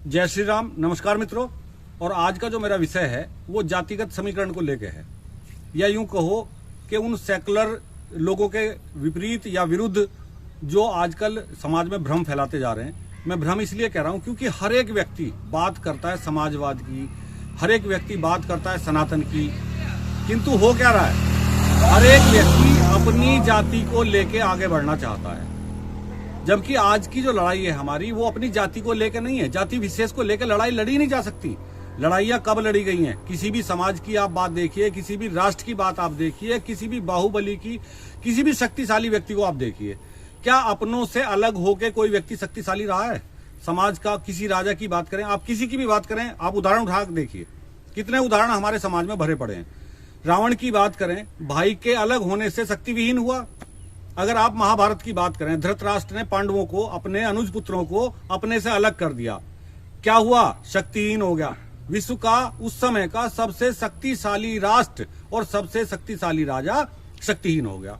जय श्री राम। नमस्कार मित्रों। और आज का जो मेरा विषय है वो जातिगत समीकरण को लेकर है, या यूं कहो कि उन सेकुलर लोगों के विपरीत या विरुद्ध जो आजकल समाज में भ्रम फैलाते जा रहे हैं। मैं भ्रम इसलिए कह रहा हूं क्योंकि हर एक व्यक्ति बात करता है समाजवाद की, हर एक व्यक्ति बात करता है सनातन की, किंतु हो क्या रहा है, हर एक व्यक्ति अपनी जाति को लेके आगे बढ़ना चाहता है। जबकि आज की जो लड़ाई है हमारी वो अपनी जाति को लेकर नहीं है, जाति विशेष को लेकर लड़ाई लड़ी नहीं जा सकती। लड़ाइयां कब लड़ी गई हैं? किसी भी समाज की आप बात देखिए, किसी भी राष्ट्र की बात आप देखिए, किसी भी बाहुबली की, किसी भी शक्तिशाली व्यक्ति को आप देखिए, क्या अपनों से अलग होकर कोई व्यक्ति शक्तिशाली रहा है? समाज का किसी राजा की बात करें, आप किसी की भी बात करें, आप उदाहरण उठा देखिए, कितने उदाहरण हमारे समाज में भरे पड़े हैं। रावण की बात करें, भाई के अलग होने से शक्ति विहीन हुआ। अगर आप महाभारत की बात करें, धृतराष्ट्र ने पांडवों को, अपने अनुज पुत्रों को अपने से अलग कर दिया, क्या हुआ? शक्तिहीन हो गया। विश्व का उस समय का सबसे शक्तिशाली राष्ट्र और सबसे शक्तिशाली राजा शक्तिहीन हो गया।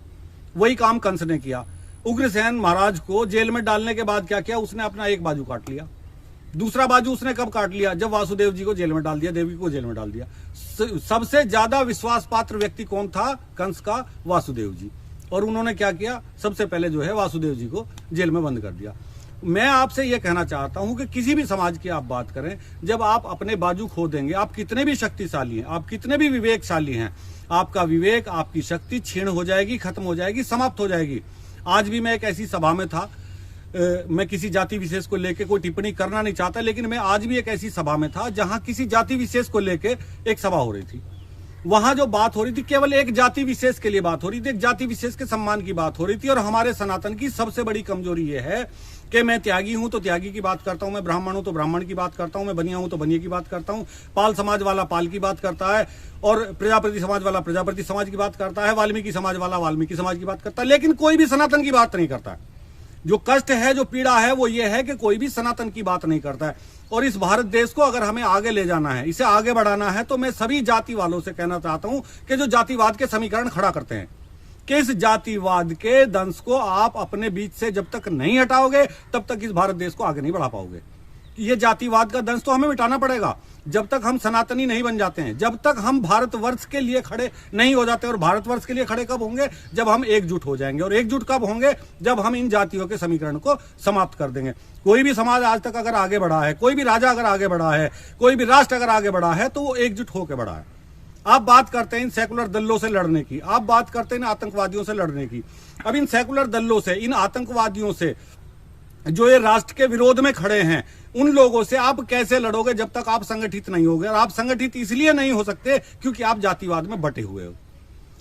वही काम कंस ने किया। उग्रसेन महाराज को जेल में डालने के बाद क्या किया? उसने अपना एक बाजू काट लिया। दूसरा बाजू उसने कब काट लिया? जब वासुदेव जी को जेल में डाल दिया, देवकी को जेल में डाल दिया। सबसे ज्यादा विश्वास पात्र व्यक्ति कौन था? कंस का वासुदेव जी। और उन्होंने क्या किया? सबसे पहले जो है वासुदेव जी को जेल में बंद कर दिया। मैं आपसे यह कहना चाहता हूं कि किसी भी समाज की आप बात करें, जब आप अपने बाजू खो देंगे, आप कितने भी शक्तिशाली हैं, आप कितने भी विवेकशाली हैं, आपका विवेक, आपकी शक्ति क्षीण हो जाएगी, खत्म हो जाएगी, समाप्त हो जाएगी। आज भी मैं एक ऐसी सभा में था, मैं किसी जाति विशेष को लेकर कोई टिप्पणी करना नहीं चाहता, लेकिन मैं आज भी एक ऐसी सभा में था जहां किसी जाति विशेष को लेकर एक सभा हो रही थी। वहां जो बात हो रही थी केवल एक जाति विशेष के लिए बात हो रही थी, एक जाति विशेष के सम्मान की बात हो रही थी। और हमारे सनातन की सबसे बड़ी कमजोरी यह है कि मैं त्यागी हूं तो त्यागी की बात करता हूं, मैं ब्राह्मण हूं तो ब्राह्मण की बात करता हूं, मैं बनिया हूं तो बनिया की बात करता हूं, पाल समाज वाला पाल की बात करता है, और प्रजापति समाज वाला प्रजापति समाज की बात करता है, वाल्मीकि समाज वाला वाल्मीकि समाज की बात करता है, लेकिन कोई भी सनातन की बात नहीं करता है। जो कष्ट है, जो पीड़ा है, वो ये है कि कोई भी सनातन की बात नहीं करता है। और इस भारत देश को अगर हमें आगे ले जाना है, इसे आगे बढ़ाना है, तो मैं सभी जाति वालों से कहना चाहता हूं कि जो जातिवाद के समीकरण खड़ा करते हैं, कि इस जातिवाद के दंश को आप अपने बीच से जब तक नहीं हटाओगे तब तक इस भारत देश को आगे नहीं बढ़ा पाओगे। ये जातिवाद का दंश तो हमें मिटाना पड़ेगा। जब तक हम सनातनी नहीं बन जाते हैं, जब तक हम भारतवर्ष के लिए खड़े नहीं हो जाते। और भारतवर्ष के लिए खड़े कब होंगे? जब हम एकजुट हो जाएंगे। और एकजुट कब होंगे? जब हम इन जातियों के समीकरण को समाप्त कर देंगे। कोई भी समाज आज तक अगर आगे बढ़ा है, कोई भी राजा अगर आगे बढ़ा है, कोई भी राष्ट्र अगर आगे बढ़ा है, तो वो एकजुट होकर बढ़ा है। आप बात करते हैं इन सेकुलर दलों से लड़ने की, आप बात करते हैं इन आतंकवादियों से लड़ने की। अब इन सेकुलर दलों से, इन आतंकवादियों से, जो ये राष्ट्र के विरोध में खड़े हैं, उन लोगों से आप कैसे लड़ोगे जब तक आप संगठित नहीं होगे? और आप संगठित इसलिए नहीं हो सकते क्योंकि आप जातिवाद में बटे हुए हो।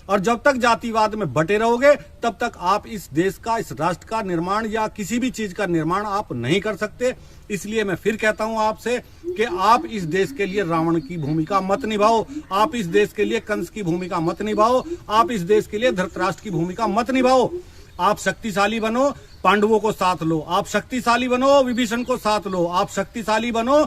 और जब तक जातिवाद में बटे रहोगे तब तक आप इस देश का, इस राष्ट्र का निर्माण या किसी भी चीज का निर्माण आप नहीं कर सकते। इसलिए मैं फिर कहता हूं आपसे कि आप इस देश के लिए रावण की भूमिका मत निभाओ, आप इस देश के लिए कंस की भूमिका मत निभाओ, आप इस देश के लिए धृतराष्ट्र की भूमिका मत निभाओ। आप शक्तिशाली बनो, पांडवों को साथ लो। आप शक्तिशाली बनो, विभीषण को साथ लो। आप शक्तिशाली बनो,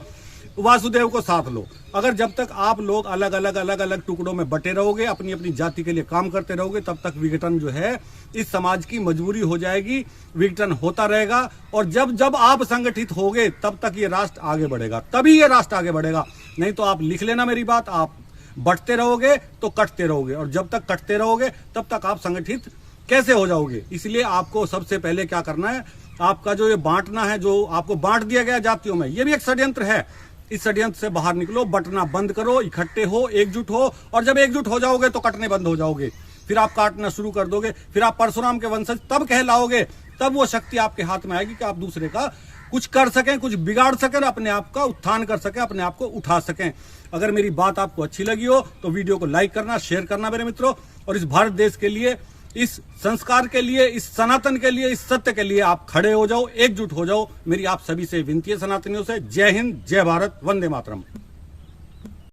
वासुदेव को साथ लो। अगर जब तक आप लोग अलग अलग टुकड़ों में बटे रहोगे, अपनी अपनी जाति के लिए काम करते रहोगे, तब तक विघटन जो है इस समाज की मजबूरी हो जाएगी, विघटन होता रहेगा। और जब जब आप संगठित होगे तब तक ये राष्ट्र आगे बढ़ेगा, तभी ये राष्ट्र आगे बढ़ेगा। नहीं तो आप लिख लेना मेरी बात, आप बढ़ते रहोगे तो कटते रहोगे, और जब तक कटते रहोगे तब तक आप संगठित कैसे हो जाओगे? इसलिए आपको सबसे पहले क्या करना है, आपका जो ये बांटना है, जो आपको बांट दिया गया जातियों में, ये भी एक षड्यंत्र है। इस षड्यंत्र से बाहर निकलो, बंटना बंद करो, इकट्ठे हो, एकजुट हो। और जब एकजुट हो जाओगे तो कटने बंद हो जाओगे, फिर आप काटना शुरू कर दोगे, फिर आप परशुराम के वंशज तब कहलाओगे। तब वो शक्ति आपके हाथ में आएगी कि आप दूसरे का कुछ कर सकें, कुछ बिगाड़ सकें, अपने आप का उत्थान कर सकें, अपने आप को उठा सकें। अगर मेरी बात आपको अच्छी लगी हो तो वीडियो को लाइक करना, शेयर करना मेरे मित्रों। और इस भारत देश के लिए, इस संस्कार के लिए, इस सनातन के लिए, इस सत्य के लिए आप खड़े हो जाओ, एकजुट हो जाओ। मेरी आप सभी से विनती है, सनातनियों से। जय हिंद, जय भारत, वंदे मातरम।